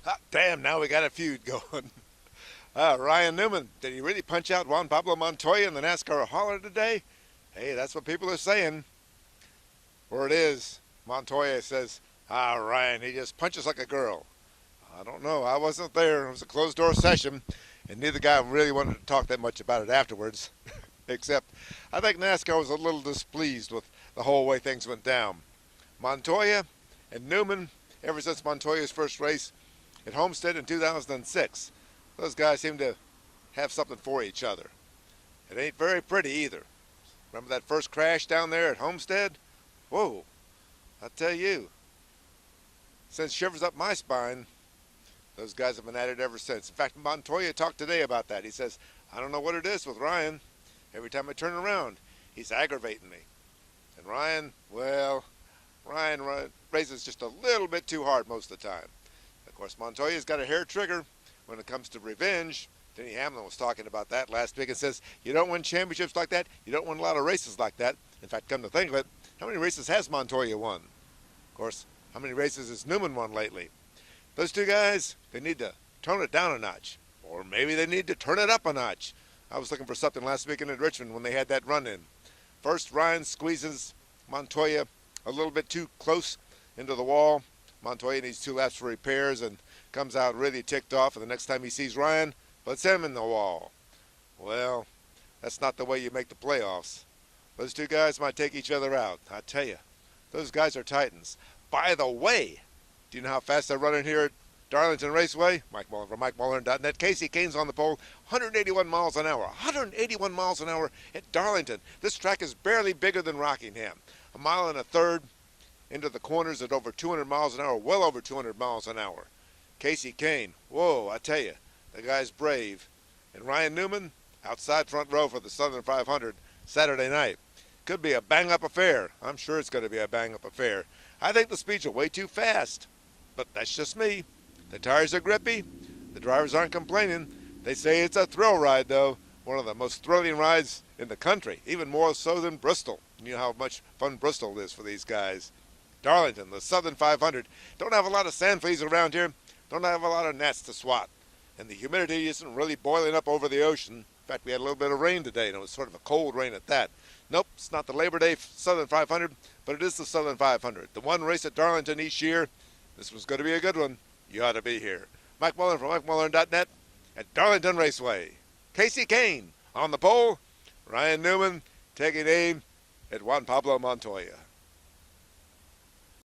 Hot damn, now we got a feud going. Ryan Newman, did he really punch out Juan Pablo Montoya in the NASCAR hauler today? Hey, that's what people are saying. Or it is. Montoya says, Ryan, he just punches like a girl. I don't know. I wasn't there. It was a closed-door session, and neither guy really wanted to talk that much about it afterwards. Except, I think NASCAR was a little displeased with the whole way things went down. Montoya and Newman, ever since Montoya's first race at Homestead in 2006, those guys seem to have something for each other. It ain't very pretty either. Remember that first crash down there at Homestead? Whoa, I tell you, sends shivers up my spine. Those guys have been at it ever since. In fact, Montoya talked today about that. He says, I don't know what it is with Ryan. Every time I turn around, he's aggravating me. And Ryan, well, Ryan races just a little bit too hard most of the time. Of course, Montoya's got a hair trigger when it comes to revenge. Denny Hamlin was talking about that last week and says, you don't win championships like that. You don't win a lot of races like that. In fact, come to think of it, how many races has Montoya won? Of course, how many races has Newman won lately? Those two guys, they need to tone it down a notch. Or maybe they need to turn it up a notch. I was looking for something last weekend in Richmond when they had that run-in. First, Ryan squeezes Montoya a little bit too close into the wall. Montoya needs 2 laps for repairs and comes out really ticked off. And the next time he sees Ryan, puts him in the wall. Well, that's not the way you make the playoffs. Those two guys might take each other out. I tell you, those guys are titans. By the way, do you know how fast they're running here at Darlington Raceway? Mike Muller from MikeMuller.net. Casey Kane's on the pole, 181 miles an hour. 181 miles an hour at Darlington. This track is barely bigger than Rockingham. 1 mile and a third into the corners at over 200 miles an hour, well over 200 miles an hour. Casey Kane, whoa, I tell you, the guy's brave. And Ryan Newman, outside front row for the Southern 500 Saturday night. Could be a bang-up affair. I'm sure it's going to be a bang-up affair. I think the speeds are way too fast, but that's just me. The tires are grippy. The drivers aren't complaining. They say it's a thrill ride, though. One of the most thrilling rides in the country, even more so than Bristol. You know how much fun Bristol is for these guys. Darlington, the Southern 500, don't have a lot of sand fleas around here. Don't have a lot of gnats to swat. And the humidity isn't really boiling up over the ocean. In fact, we had a little bit of rain today, and it was sort of a cold rain at that. Nope, it's not the Labor Day Southern 500, but it is the Southern 500. The one race at Darlington each year. This one's going to be a good one. You ought to be here. Mike Muller from MikeMuller.net at Darlington Raceway. Casey Kane on the pole. Ryan Newman taking aim at Juan Pablo Montoya.